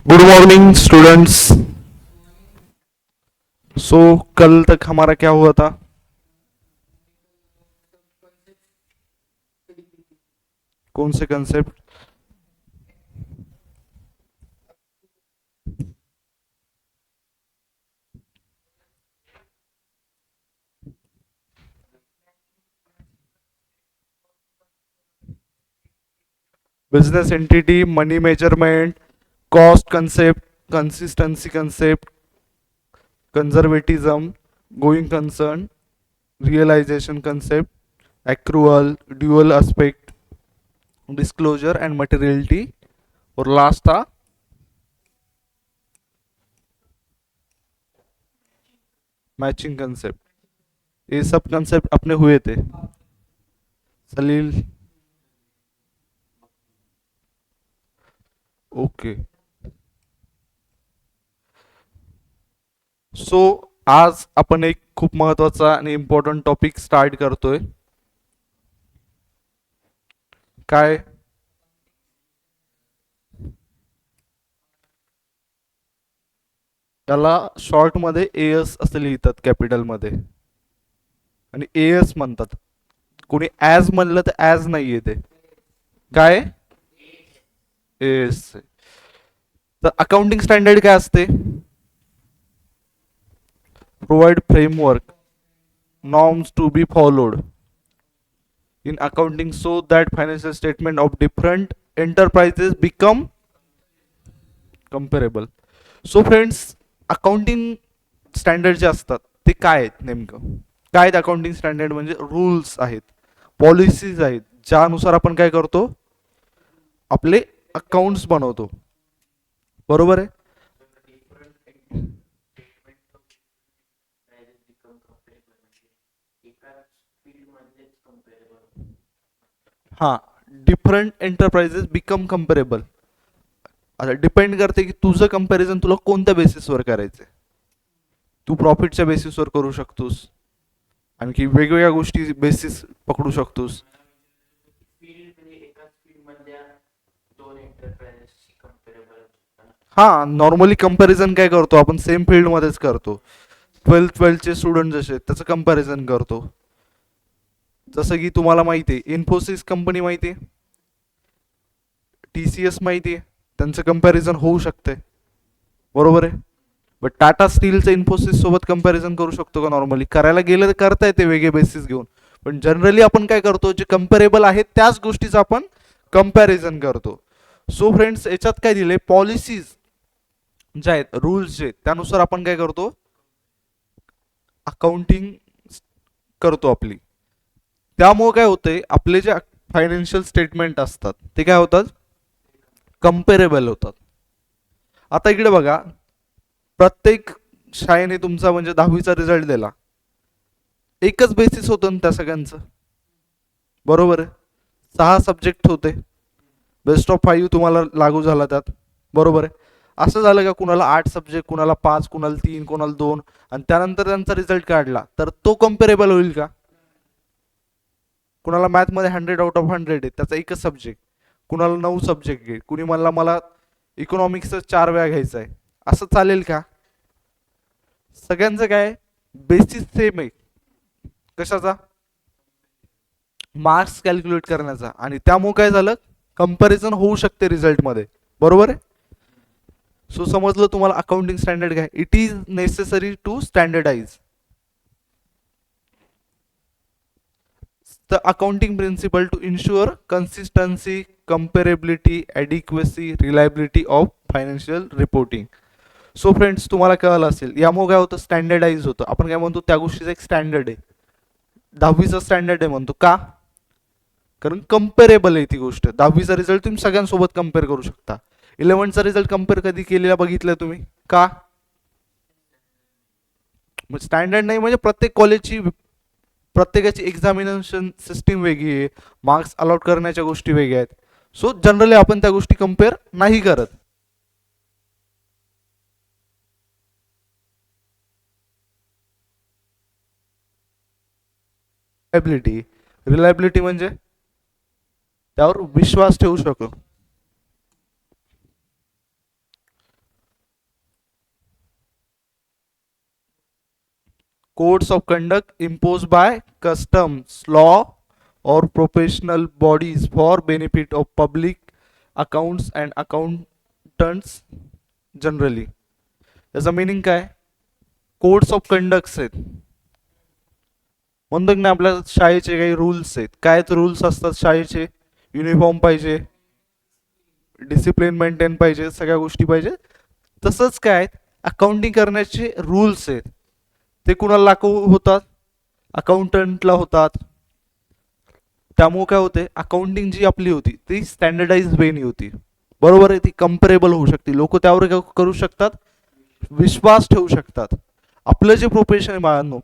Good morning students. So कल तक हमारा क्या हुआ था? कौन से concept? Business entity, money measurement, cost concept, consistency concept, conservatism, going concern, realisation concept, accrual, dual aspect, disclosure and materiality, और लास्ट था मैचिंग कंसेप्ट। ये सब कंसेप्ट अपने हुए थे। सलील, ओके। सो आज आपण एक खूप महत्वाचा आणि इम्पॉर्टंट टॉपिक स्टार्ट करतोय. काय? त्याला शॉर्ट मध्ये एएस असे लिहितात कॅपिटल मध्ये, आणि एएस म्हणतात. कोणी ॲज म्हणलं तर ॲज नाहीये ते. काय? एएस. तर अकाउंटिंग स्टँडर्ड काय असते? Provide framework, norms to be followed in accounting so that financial statement of different enterprises become comparable. So friends, accounting standard जे असतात ते काय आहेत नेमकं? काय आहेत अकाउंटिंग स्टँडर्ड? म्हणजे रूल्स आहेत, पॉलिसीज आहेत, ज्यानुसार आपण काय करतो, आपले अकाउंट्स बनवतो. बरोबर आहे? हां, डिफरंट एंटरप्राइजेस बिकम कम्पेरेबल. आता डिपेंड करते की तुझं कंपॅरिझन तुला कोणत्या बेसिसवर करायचंय. तू प्रॉफिटच्या बेसिसवर करू शकतोस, आणखी वेगवेगळ्या गोष्टी बेसिस पकडू शकतोस. हा, नॉर्मली कंपॅरिझन काय करतो आपण, सेम फील्ड मध्येच करतो. ट्वेल्थचे स्टुडंट जसे त्याचं कंपॅरिझन करतो. जसं की तुम्हाला माहिती आहे, इन्फोसिस कंपनी माहिती आहे, TCS माहिती आहे, त्यांचं कंपॅरिझन होऊ शकते. बरोबर आहे? बट टाटा स्टीलचं इन्फोसिस सोबत कंपॅरिझन करू शकतो का? नॉर्मली करायला गेलं तर करता येते वेगळे बेसिस घेऊन, पण जनरली आपण काय करतो, जे कंपॅरेबल आहेत त्याच गोष्टीचं आपण कंपॅरिझन करतो. सो फ्रेंड्स, याच्यात काय दिले, पॉलिसीज जे आहेत, रूल्स जे, त्यानुसार आपण काय करतो, अकाउंटिंग करतो आपली. त्यामुळे काय होतंय, आपले जे फायनान्शियल स्टेटमेंट असतात ते काय होतात, कम्पेरेबल होतात. आता इकडे बघा, प्रत्येक शाळेने तुमचा म्हणजे 10वीचा रिझल्ट दिला, एकच बेसिस होतं ना त्या सगळ्यांचं. बरोबर आहे? 6 सब्जेक्ट होते, बेस्ट ऑफ 5 तुम्हाला लागू झाला त्यात. बरोबर आहे? असं झालं का कुणाला 8 सब्जेक्ट, कुणाला 5, कुणाला 3, कुणाला 2, आणि त्यानंतर त्यांचा रिझल्ट काढला तर तो कम्पेरेबल होईल का? कुणाला मॅथमध्ये 100 आउट ऑफ 100 आहे, त्याचा एकच सब्जेक्ट, कुणाला 9 सब्जेक्ट आहे, कुणी म्हणला मला इकॉनॉमिक्सचा 4 वेळा घ्यायचा आहे, असं चालेल का? सगळ्यांचं काय, बेसिस सेम आहे. कशाचा? मार्क्स कॅल्क्युलेट करण्याचा. आणि त्यामुळे काय झालं, कंपॅरिझन होऊ शकते रिझल्टमध्ये. बरोबर आहे? सो समजलं तुम्हाला अकाउंटिंग स्टँडर्ड काय? It is necessary to standardise the accounting principle to ensure consistency, comparability, adequacy, reliability of financial reporting. So friends, तुम्हाला कळलं असेल, यामुळे काय होतं, स्टँडर्डाइज होतं. आपण काय म्हणतो, त्या गोष्टीचा एक स्टँडर्ड आहे, 10वीचा स्टँडर्ड आहे म्हणतो का? कारण कम्पेरेबल आहे ती गोष्ट. 10वीचा रिझल्ट तुम्ही सगळ्यांसोबत कम्पेअर करू शकता. 11चा रिझल्ट कम्पेअर कधी केलेला बघितलं तुम्ही का? स्टँडर्ड नाही म्हणजे प्रत्येक कॉलेजची, प्रत्येकाची एक्झामिनेशन सिस्टीम वेगळी आहे, मार्क्स अलॉट करण्याच्या गोष्टी वेगळ्या आहेत. सो जनरली आपण त्या गोष्टी कम्पेअर नाही करत. रिलायबिलिटी, रिलायबिलिटी म्हणजे त्यावर विश्वास ठेवू शकतो. codes of conduct imposed by customs law or professional bodies for benefit of public accounts and accountants generally. याचा मिनिंग काय? कोड्स ऑफ कंडक्ट आहेत, म्हणतो की नाही आपल्या शाळेचे काही रूल्स आहेत. काय रूल्स असतात शाळेचे? युनिफॉर्म पाहिजे, डिसिप्लिन मेंटेन पाहिजे, सगळ्या गोष्टी पाहिजे. तसंच काय अकाउंटिंग करण्याचे रूल्स आहेत ते कुणाला लागू होतात? अकाउंटंटला होतात. त्यामुळे काय होते, अकाउंटिंग जी आपली होती ती स्टँडर्डाइज वेनी होती. बरोबर आहे, ती कम्पेरेबल होऊ शकते. लोक त्यावर करू शकतात, विश्वास ठेवू शकतात. आपलं जे प्रोफेशन आहे बाळांनो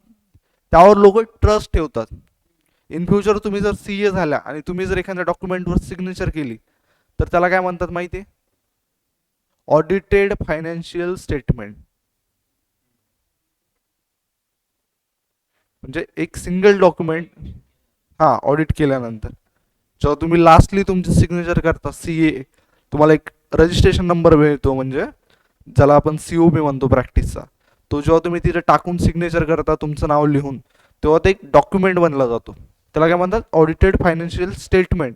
त्यावर लोक ट्रस्ट ठेवतात. इन फ्युचर तुम्ही जर CA झाला आणि तुम्ही जर एखाद्या डॉक्युमेंटवर सिग्नेचर केली तर त्याला काय म्हणतात माहिती आहे? Audited financial statement. म्हणजे एक सिंगल डॉक्युमेंट ऑडिट केल्यानंतर जेव्हा तुम्ही लास्टली तुमचे सिग्नेचर करता CA, तुम्हाला एक रजिस्ट्रेशन नंबर मिळतो, म्हणजे ज्याला आपण COB म्हणतो प्रॅक्टिसचा. तो जेव्हा तुम्ही तिथे टाकून सिग्नेचर करता तुमचं नाव लिहून, तेव्हा ते एक डॉक्युमेंट बनला जातो. त्याला काय म्हणतात? Audited financial statement.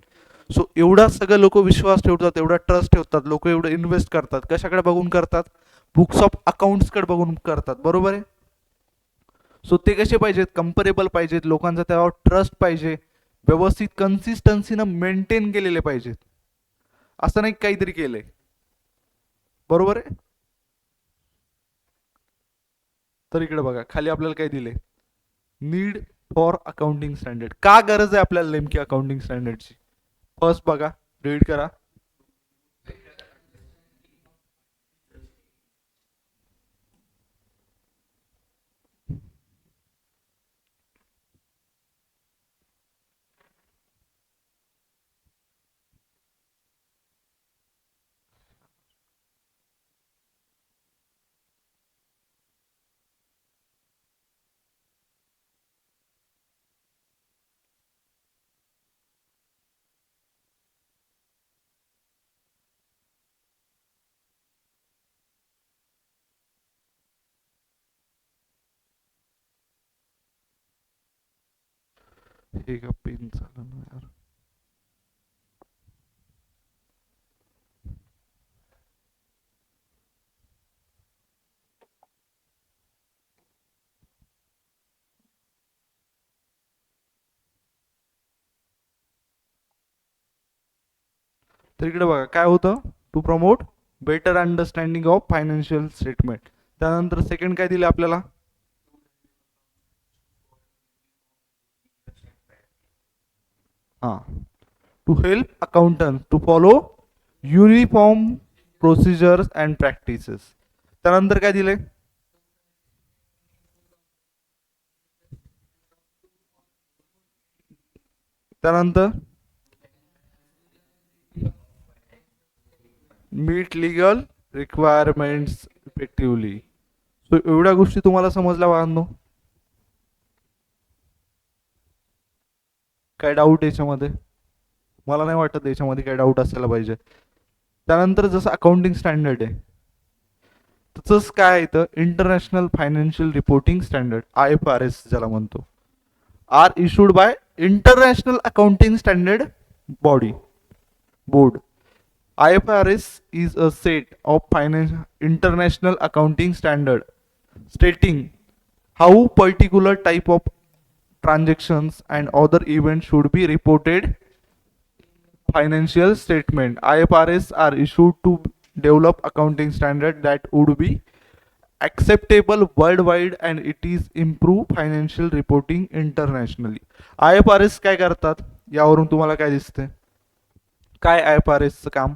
सो एवढा सगळं लोक विश्वास ठेवतात, एवढा ट्रस्ट ठेवतात, लोक एवढं इन्व्हेस्ट करतात. कशाकडे बघून करतात? बुक्स ऑफ अकाउंट्सकडे बघून करतात. बरोबर आहे. सो ते कसे पाहिजेत? कम्पेरेबल पाहिजेत, लोकांचा त्यावर ट्रस्ट पाहिजे, व्यवस्थित कन्सिस्टन्सीनं मेंटेन केलेले पाहिजेत. असं नाही काहीतरी केलंय. बरोबर आहे. तर इकडे बघा खाली आपल्याला काय दिले? Need for accounting standard. का गरज आहे आपल्याला नेमकी अकाउंटिंग स्टँडर्डची? फर्स्ट बघा, रीड करा. हे का पेन झालं ना यार. तर इकडे बघा काय होतं? To promote better understanding of financial statement. त्यानंतर सेकंड काय दिले आपल्याला? To help accountant to follow uniform procedures and practices. त्यानंतर काय दिले? त्यानंतर meet legal requirements effectively. So एवढ्या गोष्टी तुम्हाला समजल्या बाळांनो? काय डाऊट याच्यामध्ये? मला नाही वाटत याच्यामध्ये काय डाऊट असायला पाहिजे. त्यानंतर जसं अकाउंटिंग स्टँडर्ड आहे तसंच काय येतं? International financial reporting standard, IFRS ज्याला म्हणतो, are issued by international accounting standard body board. IFRS is a set of international accounting standard stating how particular type of transactions and other events should be reported financial statement. IFRS are issued to develop accounting standard that would be acceptable worldwide and it is improve financial reporting internationally. IFRS काय करतात यावरून तुम्हाला काय दिसते? काय IFRS चं काम?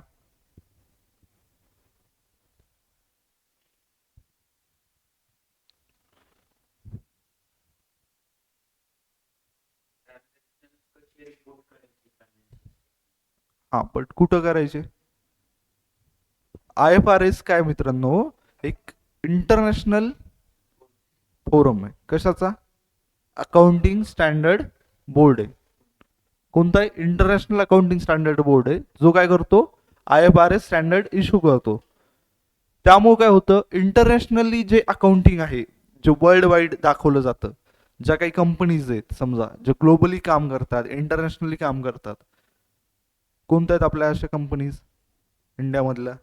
पण कुठं करायचे? IFRS काय मित्रांनो, एक इंटरनॅशनल फोरम आहे. कशाचा? अकाउंटिंग स्टँडर्ड बोर्ड आहे. कोणता? इंटरनॅशनल अकाउंटिंग स्टँडर्ड बोर्ड आहे, जो काय करतो? IFRS स्टँडर्ड इश्यू करतो. त्यामुळे काय होतं? इंटरनॅशनली जे अकाउंटिंग आहे, जे वर्ल्ड वाईड दाखवलं जातं, ज्या काही कंपनीज आहेत समजा जे ग्लोबली काम करतात, इंटरनॅशनली काम करतात, कोणत्या आहेत आपल्या अशा कंपनीज इंडियामधल्या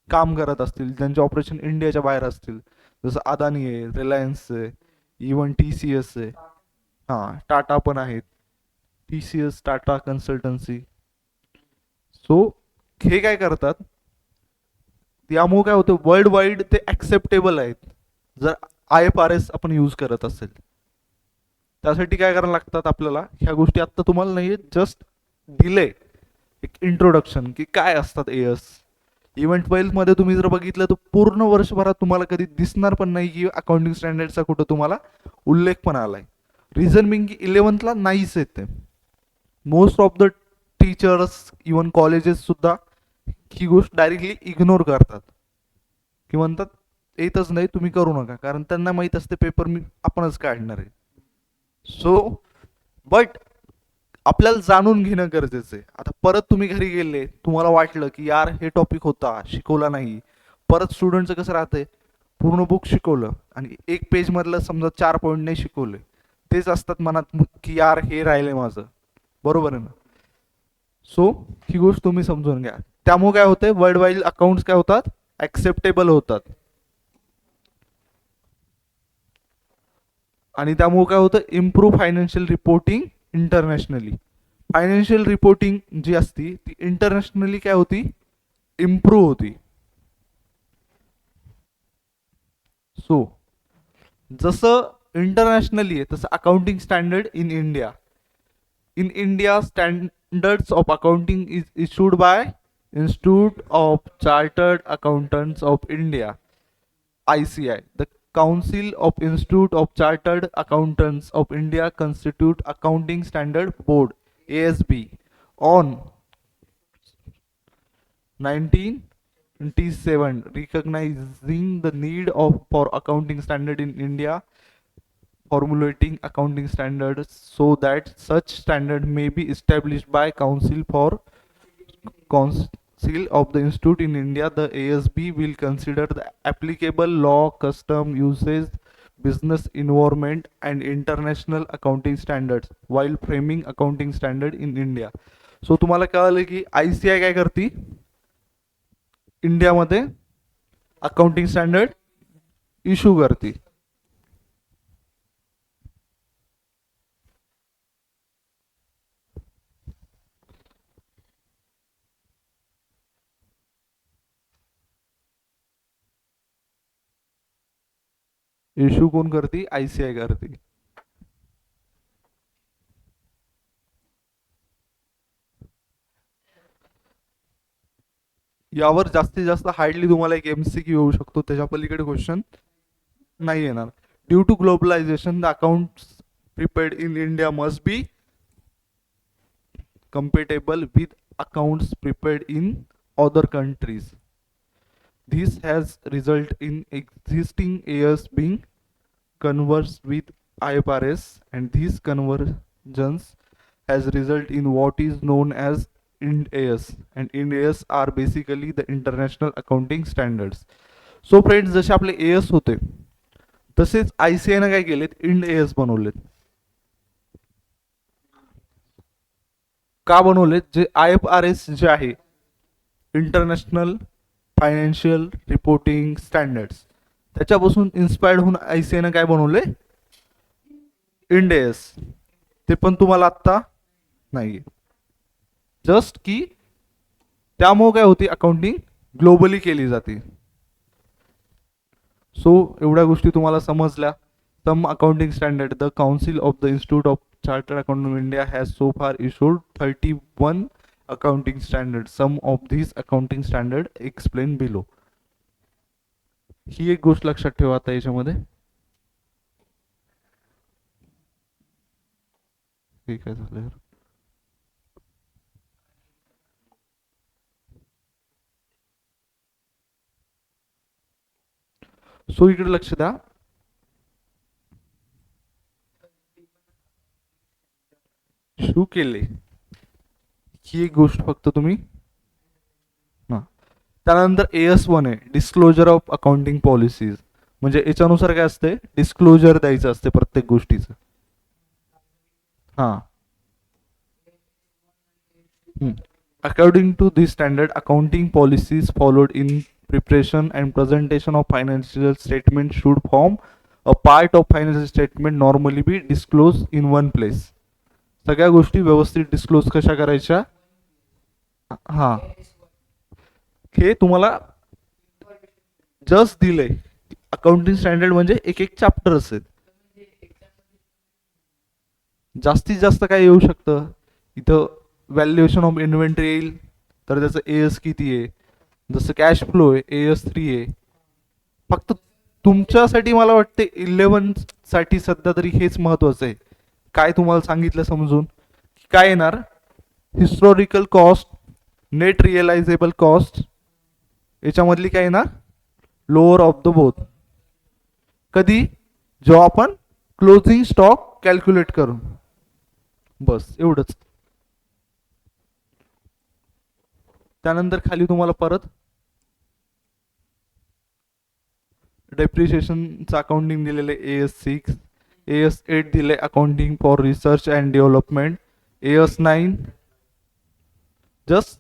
काम करत असतील, ज्यांचे ऑपरेशन इंडियाच्या बाहेर असतील, जसं अदानी आहे, रिलायन्स आहे, इवन टी सी एस आहे, हां टाटा पण आहेत, T C S Tata consultancy. So हे काय करतात, त्यामुळे काय होतं वर्ल्ड वाईड ते ॲक्सेप्टेबल आहेत जर IFRS आपण यूज करत असेल. त्यासाठी काय करायला लागतात आपल्याला, ह्या गोष्टी आत्ता तुम्हाला नाही जस्ट दिले एक इंट्रोडक्शन की काय असतात एएस. इव्हन 12th मध्ये तुम्ही जर बघितलं तर पूर्ण वर्षभरात तुम्हाला कधी दिसणार पण नाही की अकाउंटिंग स्टँडर्डचा कुठं तुम्हाला उल्लेख पण आलाय. रिझन बिंग की 11th नाहीच येत ते. Most of the teachers even colleges सुद्धा ही गोष्ट डायरेक्टली इग्नोर करतात की म्हणतात येतच नाही तुम्ही करू नका, कारण त्यांना माहीत असते पेपर मी आपणच काढणार आहे. सो बट आपल्याला जाणून घेणं गरजेचं आहे. आता परत तुम्ही घरी गेले, तुम्हाला वाटलं की यार हे टॉपिक होता शिकवला नाही, परत स्टुडंटचं कसं राहतंय, पूर्ण बुक शिकवलं आणि एक पेज मधलं समजा 4 पॉईंट नाही शिकवले, तेच असतात मनात की यार हे राहिले माझं, बरोबर आहे ना. सो ही गोष्ट तुम्ही समजून घ्या. त्यामुळे काय होतंय वर्ल्ड वाईड अकाउंट्स काय होतात ऍक्सेप्टेबल होतात. आणि त्यामुळे काय होतं improve financial reporting internationally. Financial reporting जी असती ती इंटरनॅशनली काय होती, इम्प्रूव्ह होती. सो जसं इंटरनॅशनली आहे तसं accounting standard in India. In India, standards of accounting is issued by Institute of Chartered Accountants of India, ICI. The Council of Institute of Chartered Accountants of India constitute Accounting Standard Board, ASB, on 1927, recognizing the need of for accounting standard in India, formulating accounting standards so that such standard may be established by Council of the Institute in India. The ASB will consider the applicable law, custom, usage, business environment, and international accounting standards while framing accounting standard in India. So तुम्हाला कळालं की ICI काय करते इंडियामध्ये accounting standard issue करते. Issue कोण करते, ICI करते. यावर जास्तीत जास्त हार्डली तुम्हाला एक MCQ येऊ शकतो, त्याच्या पलीकडे क्वेश्चन नाही येणार. Due to globalisation the accounts prepared in India must be compatible with accounts prepared in other countries. This has resulted in existing years being conversed with IFRS, and these conversions has resulted in what is known as Ind AS, and Ind AS are basically the international accounting standards. So friends, जसे आपले AS होते तसेच ICI ने काय केलेत, Ind AS बनवलेत. का बनवलेत, जे IFRS जे आहे इंटरनॅशनल फायनान्शियल रिपोर्टिंग स्टँडर्ड्स, त्याच्यापासून इन्स्पायर्ड होऊन ICI ने काय बनवले, इंड AS. ते पण तुम्हाला आत्ता नाही, जस्ट की त्यामुळे काय होती अकाउंटिंग ग्लोबली केली जाते. सो एवढ्या गोष्टी तुम्हाला समजल्या. Some accounting standard, the council of the institute of chartered accountant of India has so far issued 31 accounting standards. Some of these accounting standard explain below. ही एक गोष्ट लक्षात ठेवा आता याच्यामध्ये. ठीक आहे झालं. सो इकडे लक्ष द्या. शू केले ही एक गोष्ट फक्त तुम्ही त्यानंतर AS1 आहे डिस्क्लोजर ऑफ अकाउंटिंग पॉलिसीज. म्हणजे याच्यानुसार काय असते, डिस्क्लोजर द्यायचं असते प्रत्येक गोष्टीचं. हा. According to this standard, accounting policies followed in preparation and presentation of financial statement should form a part of financial statement normally be disclosed in one place. सगळ्या गोष्टी व्यवस्थित डिस्क्लोज कशा करायच्या. हा. हे तुम्हाला जस्ट दिलंय. अकाउंटिंग स्टँडर्ड म्हणजे एक एक चॅप्टर असेल. जास्तीत जास्त काय येऊ शकतं इथं, व्हॅल्युएशन ऑफ इन्व्हेंटरी येईल, तर त्याचं एएस किती आहे, जसं कॅश फ्लो आहे एएस 3 आहे. फक्त तुमच्यासाठी मला वाटते 11 साठी सध्या तरी हेच महत्वाचं आहे. काय तुम्हाला सांगितलं समजून काय येणार, हिस्टॉरिकल कॉस्ट, नेट रिअलायझेबल कॉस्ट, याच्यामधली काय येणार, लोअर ऑफ द बोथ. कधी, जेव्हा आपण क्लोजिंग स्टॉक कॅल्क्युलेट करू. बस एवढंच. त्यानंतर खाली तुम्हाला परत डेप्रिशिएशनचं अकाउंटिंग दिलेलं आहे AS 6, AS 8 दिले accounting for research and development, AS 9 just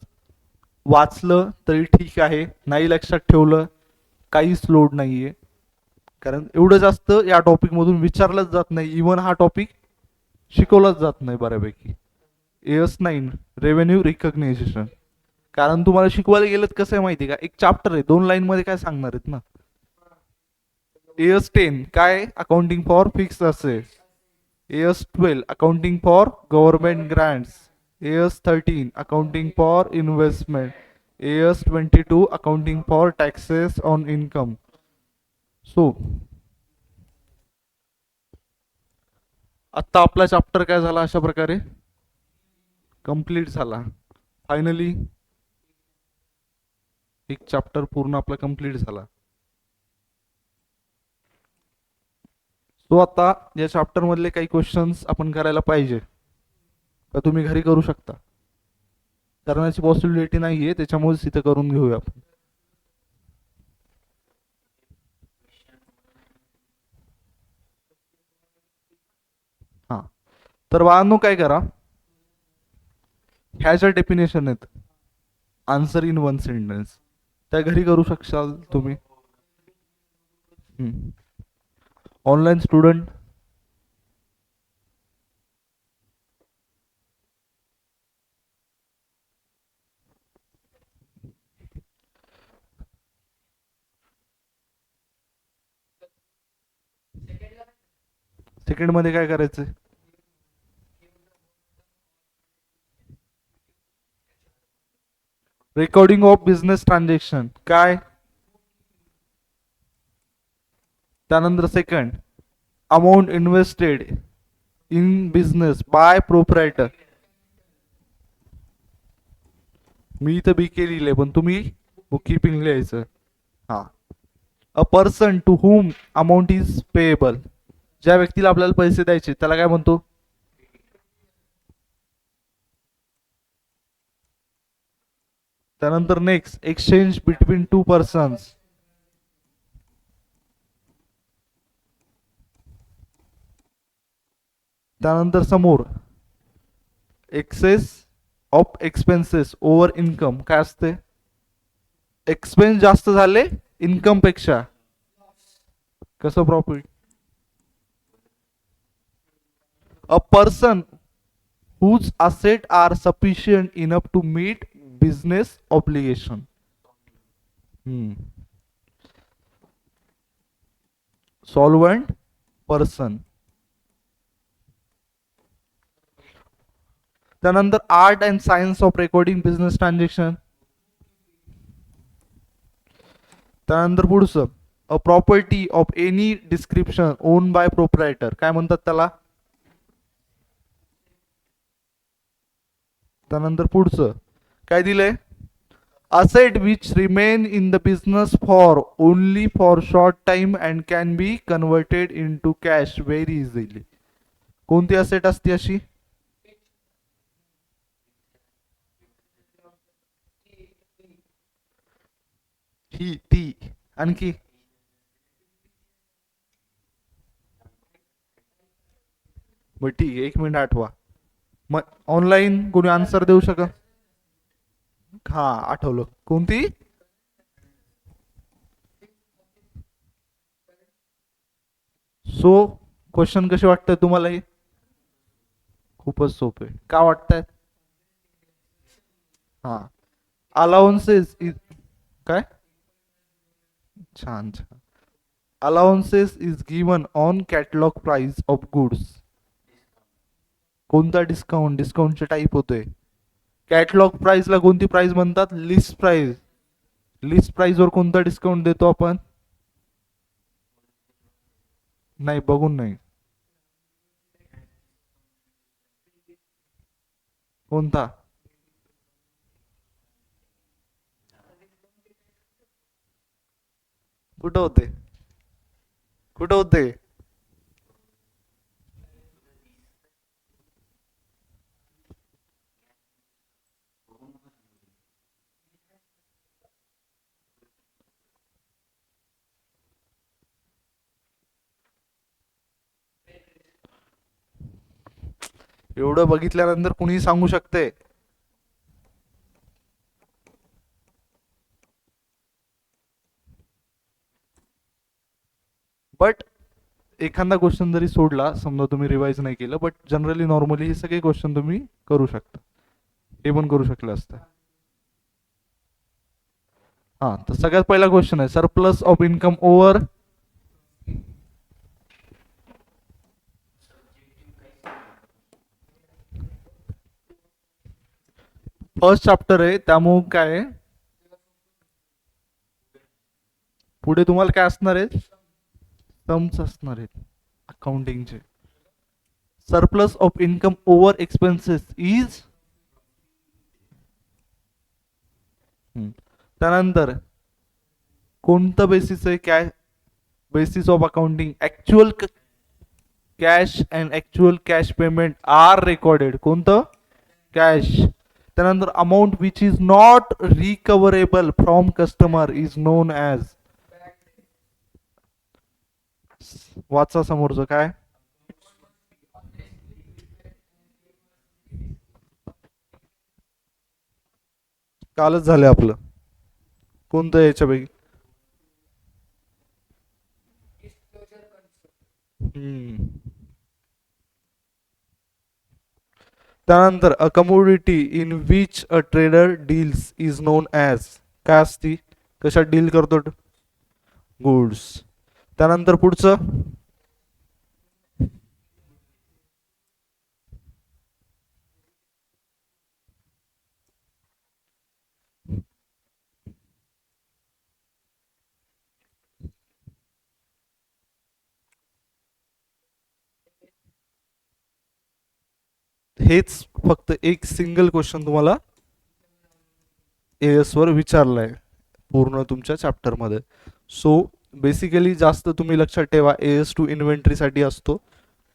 वाचलं तरी ठीक आहे, नाही लक्षात ठेवलं काहीच लोड नाहीये, कारण एवढं जास्त या टॉपिक मधून विचारलंच जात नाही. इवन हा टॉपिक शिकवलाच जात नाही बऱ्यापैकी. AS 9 रेव्हेन्यू रिकग्नायझेशन, कारण तुम्हाला शिकवायला गेलं कसं आहे माहिती का, एक चॅप्टर आहे, 2 लाईन मध्ये काय सांगणार आहेत ना. AS 10 काय, accounting for fix assets, AS 12 accounting for government grants, AS 13 accounting for investment, AS 22 accounting for taxes on income. So आता आपला चॅप्टर काय झाला, अशा प्रकारे कंप्लीट झाला. फायनली एक चॅप्टर पूर्ण आपला कंप्लीट झाला. सो आता या चॅप्टर मधले काही क्वेश्चन्स आपण करायला पाहिजे का, तुम्ही घरी करू शकता. करण्याची पॉसिबिलिटी नाहीये, त्याच्यामुळेच इथं करून घेऊया आपण. हा. तर बाळांनो काय करा, ह्या ज्या डेफिनेशन आहेत, आन्सर इन वन सेंटेन्स, त्या घरी करू शकशाल तुम्ही. ऑनलाईन स्टुडंट, सेकंड मध्ये काय करायचंय, रेकॉर्डिंग ऑफ बिझनेस ट्रान्झॅक्शन काय. त्यानंतर second, amount invested in business by proprietor. मी इथं BK लिहिले, पण तुम्ही बुक किपिंग लिहायचं. हा. A person to whom amount is payable, ज्या व्यक्तीला आपल्याला पैसे द्यायचे त्याला काय म्हणतो. त्यानंतर next, exchange between two persons. त्यानंतर समोर, excess of expenses over income काय असते, एक्सपेन्स जास्त झाले इन्कम पेक्षा, कसं profit. A person whose assets are sufficient enough to meet business obligation. Solvent person. त्यानंतर art and science of recording business transaction. त्यानंतर पुढचं, a property of any description own by proprietor काय म्हणतात त्याला. त्यानंतर पुढचं काय दिलंय, asset which remain in the business for only for short time and can be converted into cash very easily. कोणती असेट असते अशी, ही ती आणखी मग ठीक आहे, 1 मिनिट आठवा. मग ऑनलाईन कोणी आन्सर देऊ शकत? हा, आठवलं. कोणती? सो क्वेश्चन कसे वाटतंय तुम्हाला हे? खूपच सोपे. का वाटतंय? हा, अलाउन्सेस इज काय? छान छान. Allowances is given on catalogue price of goods. कोणता डिस्काउंट? डिस्काउंटचे टाईप होते. कॅटलॉग प्राइसला कोणती प्राइस म्हणतात? List price. लिस्ट प्राइस वर कोणता डिस्काउंट देतो आपण? नाही, बघून नाही. कोणता? कुठं होते? कुठं होते? एवढं बघितल्यानंतर कुणी सांगू शकते? बट एखादा क्वेश्चन जरी सोडला, समजा तुम्ही रिवाइज नाही केलं, बट जनरली नॉर्मली हे सगळे क्वेश्चन तुम्ही करू शकता. हे पण करू शकले असतं. हा, तर सगळ्यात पहिला क्वेश्चन आहे, surplus of income over. First chapter आहे, त्यामुळे काय आहे, पुढे तुम्हाला काय असणार आहे? टर्म्स असणार आहेत अकाउंटिंगचे. Surplus of income over expenses is. त्यानंतर कोणतं बेसिस आहे? Cash basis of accounting. Actual cash and actual cash payment are recorded. कोणतं? कॅश. त्यानंतर amount which is not recoverable from customer is known as. वाचा समोरचं काय? कालच झालं आपलं. कोणतं याच्यापैकी? त्यानंतर a commodity in which a trader deals is known as. काय असती? कशात डील करतो? गुड्स. त्यानंतर पुढचं हेच फक्त एक सिंगल क्वेश्चन तुम्हाला एएस वर विचारलाय पूर्ण तुमच्या चॅप्टर मध्ये. सो बेसिकली जास्त तुम्ही लक्षात ठेवा, एएस टू इन्व्हेंटरी साठी असतो.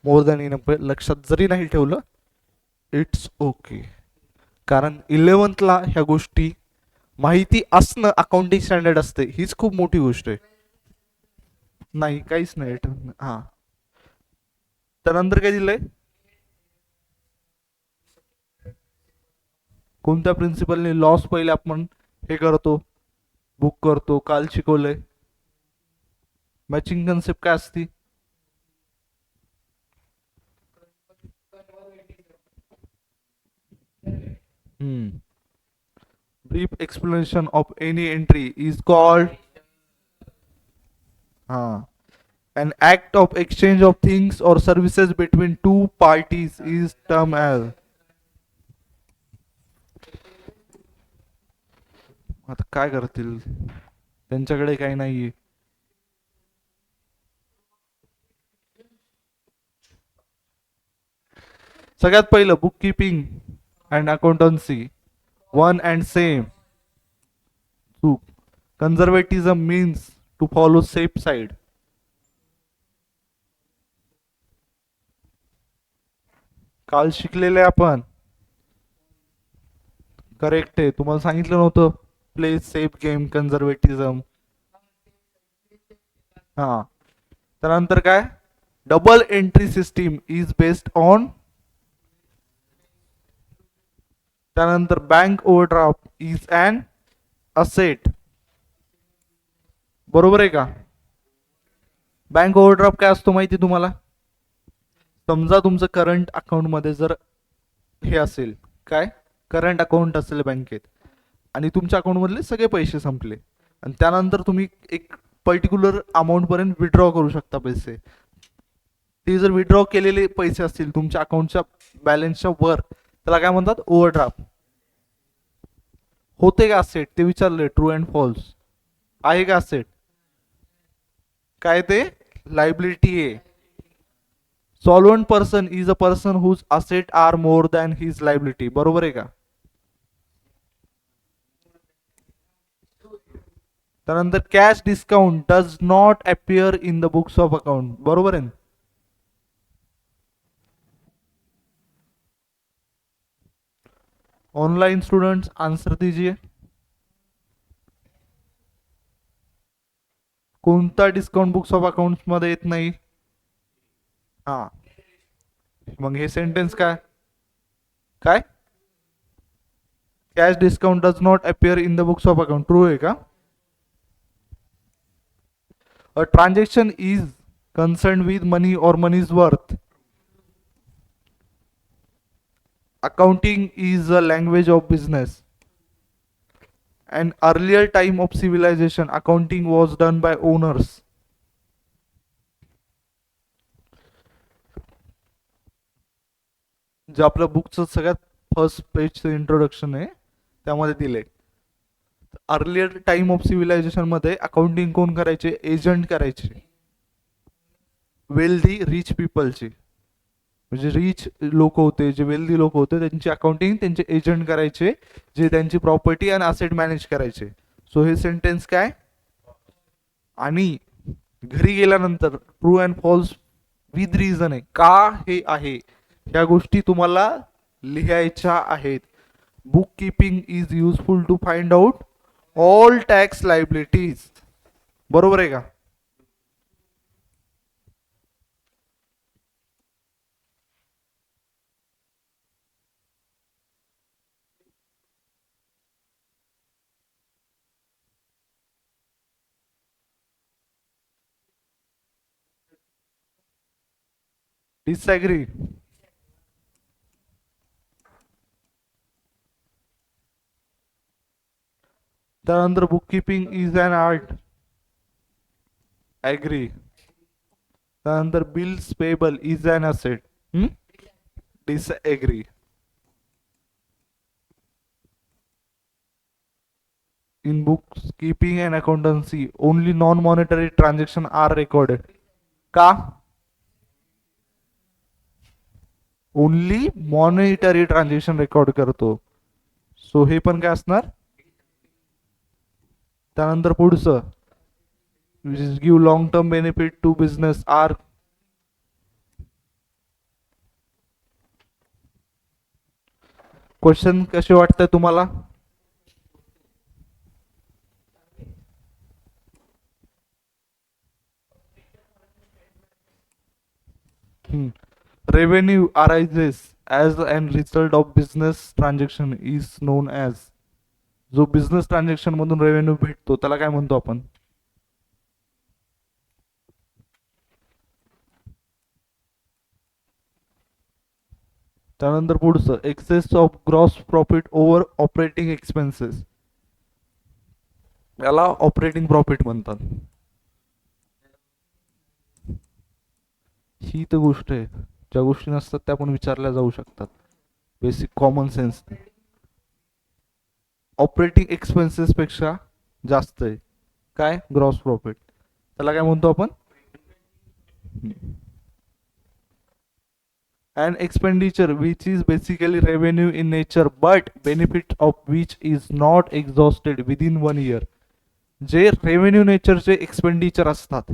More than enough. लक्षात जरी नाही ठेवलं, इट्स ओके. कारण 11th ला ह्या गोष्टी माहिती असणं अकाउंटिंग स्टँडर्ड असते, हीच खूप मोठी गोष्ट आहे. नाही, काहीच नाही. हा, त्यानंतर काय दिलंय? कोणत्या प्रिन्सिपलने लॉस पहिले आपण हे करतो, बुक करतो? काल शिकवलंय. मॅचिंग कन्सेप्ट काय असती? Brief explanation of any entry is called. हाँ, an act of exchange of things or services between two parties is termed as. आता काय करतील, त्यांच्याकडे काही नाहीये. सगळ्यात पहिलं bookkeeping and accountancy one and same. चूक. Conservatism means to follow safe side. काल शिकलेले आपण. करेक्ट आहे. तुम्हाला सांगितलं नव्हतं प्ले सेफ गेम, कन्झर्वेटिझम. हा, त्यानंतर काय? Double entry system is based on. त्यानंतर bank overdraft is an asset. बरोबर आहे का? बँक ओव्हरड्राफ्ट काय असतो माहिती तुम्हाला? समजा तुमचं करंट अकाउंट मध्ये जर हे असेल, काय करंट अकाउंट असेल बँकेत, आणि तुमच्या अकाउंट मधले सगळे पैसे संपले, आणि त्यानंतर तुम्ही एक पर्टिक्युलर अमाऊंट पर्यंत विड्रॉ करू शकता पैसे. ते जर विड्रॉ केलेले पैसे असतील तुमच्या अकाउंटच्या बॅलन्सच्या वर, त्याला काय म्हणतात? ओव्हरड्राफ्ट. होते का असेट? ते विचारले, ट्रू अँड फॉल्स. आहे का असेट? काय ते? लायबिलिटी आहे. Solvent person is a person whose asset are more than his liability. बरोबर आहे का? त्यानंतर cash discount does not appear in the books of account. बरोबर आहे. ऑनलाइन स्टूडेंट्स आंसर दीजिए. कोणता डिस्काउंट बुक्स ऑफ अकाउंट मध्ये येत नाही? हा, मग हे सेंटेन्स काय? काय? Cash discount does not appear in the books of account. True आहे का? A transaction is concern with money or money's worth. Accounting is a language of business. An earlier time of civilization, accounting was done by owners. जे आपल्या बुकचं सगळ्यात first पेजचं introduction आहे त्यामध्ये दिले, earlier time of civilisation मध्ये accounting कोण करायचे? Agent करायचे. वेल्दी रिच पीपलचे, म्हणजे रिच लोक होते, जे वेल्दी लोक होते, त्यांची अकाउंटिंग त्यांचे एजंट करायचे, जे त्यांची प्रॉपर्टी आणि असेट मॅनेज करायचे. सो हे सेंटेन्स काय? आणि घरी गेल्यानंतर true and false with reason आहे. का हे आहे ह्या गोष्टी तुम्हाला लिहायच्या आहेत. Bookkeeping is useful to find out all tax liabilities. बरोबर आहे का? डिसएग्री. त्यानंतर bookkeeping is an art. Agree. त्यानंतर bills payable is an asset. Disagree. In bookkeeping and accountancy, only non-monetary transactions are recorded. का? Only monetary transaction record करतो. So हे पण काय असणार? त्यानंतर पुढचं, give long term benefit to business are. Question कसे वाटतंय तुम्हाला? Revenue arises as an result of business transaction is known as. जो बिझनेस ट्रान्झॅक्शन मधून रेव्हेन्यू भेटतो त्याला काय म्हणतो आपण? त्यानंतर पुढचं, excess of gross profit over operating expenses, याला ऑपरेटिंग प्रॉफिट म्हणतात. ही तर गोष्ट आहे, ज्या गोष्टी नसतात त्या पण विचारल्या जाऊ शकतात. Basic common sense. Operating expenses पेक्षा जास्त आहे काय? Gross profit. त्याला काय म्हणतो आपण? An expenditure which is basically revenue in nature but benefit of which is not exhausted within 1 year. जे रेव्हेन्यू नेचरचे एक्सपेंडिचर असतात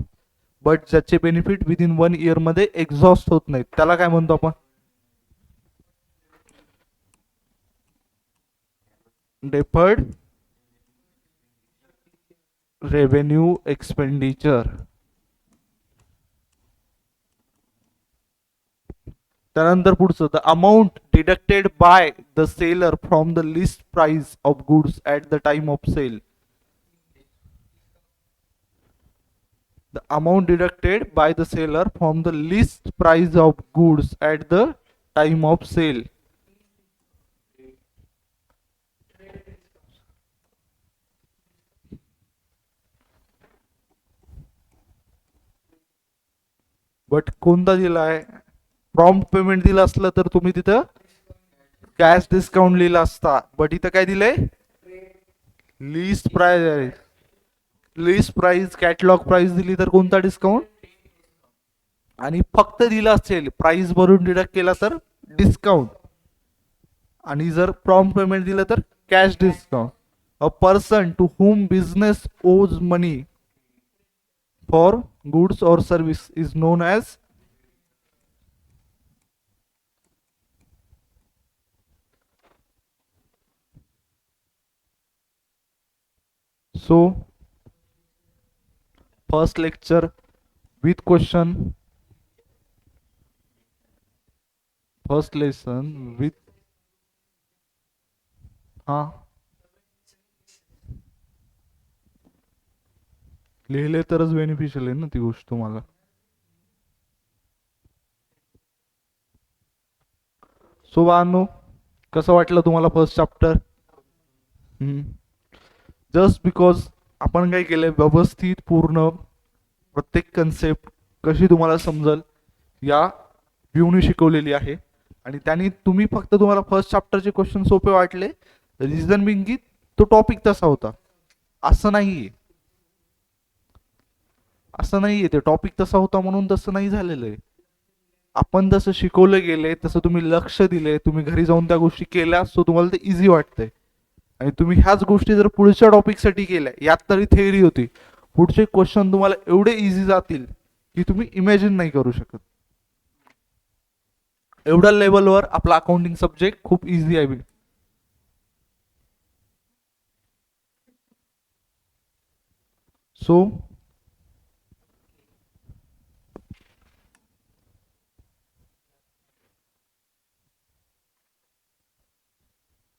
बट ज्याचे बेनिफिट विदिन 1 इयर मध्ये एक्झॉस्ट होत नाहीत त्याला काय म्हणतो आपण? Deferred revenue expenditure. त्यानंतर पुढचं, the amount deducted by the seller from the list price of goods at the time of sale. The amount deducted by the seller from the list price of goods at the time of sale. But कोणता दिलाय? Prompt payment दिलं असलं तर तुम्ही तिथं cash discount लिहिला असता, but इथं काय दिलंय? लिस्ट प्राइस आहे. लिस्ट प्राइस कॅटलॉग प्राइस दिली तर कोणता डिस्काउंट? आणि फक्त दिला असेल प्राइस भरून डिडक्ट केला तर डिस्काउंट, आणि जर प्रॉम्प्ट पेमेंट दिलं तर cash discount. A person to whom business owes money for goods or service is known as. So first lecture with question, first lesson with, हा लिहिले तरच बेनिफिशियल आहे ना ती गोष्ट तुम्हाला. सो बाळांनो, कसं वाटलं तुम्हाला फर्स्ट चॅप्टर? जस्ट बिकॉज आपण काय केलंय, व्यवस्थित पूर्ण प्रत्येक कन्सेप्ट कशी तुम्हाला समजल या व्ह्यूने शिकवलेली आहे. आणि त्याने तुम्ही फक्त तुम्हाला फर्स्ट चॅप्टरचे क्वेश्चन सोपे वाटले, रिझन बिंग की तो टॉपिक तसा होता. असं नाहीये, असं नाहीये ते टॉपिक तसा होता म्हणून तसं नाही झालेलं आहे. आपण जसं शिकवलं गेले तसं तुम्ही लक्ष दिले, तुम्ही घरी जाऊन त्या गोष्टी केल्या, सो तुम्हाला ते इझी वाटतंय. आणि तुम्ही ह्याच गोष्टी जर पुढच्या टॉपिकसाठी केल्या, यात तरी थेअरी होती, पुढचे क्वेश्चन तुम्हाला एवढे इझी जातील की तुम्ही इमॅजिन नाही करू शकत. एवढ्या लेवलवर आपला अकाउंटिंग सब्जेक्ट खूप इझी आहे. सो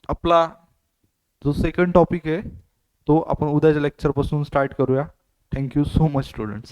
आपला जो सेकंड टॉपिक आहे तो आपण उद्याच्या लेक्चर पासून स्टार्ट करूया. Thank you so much students.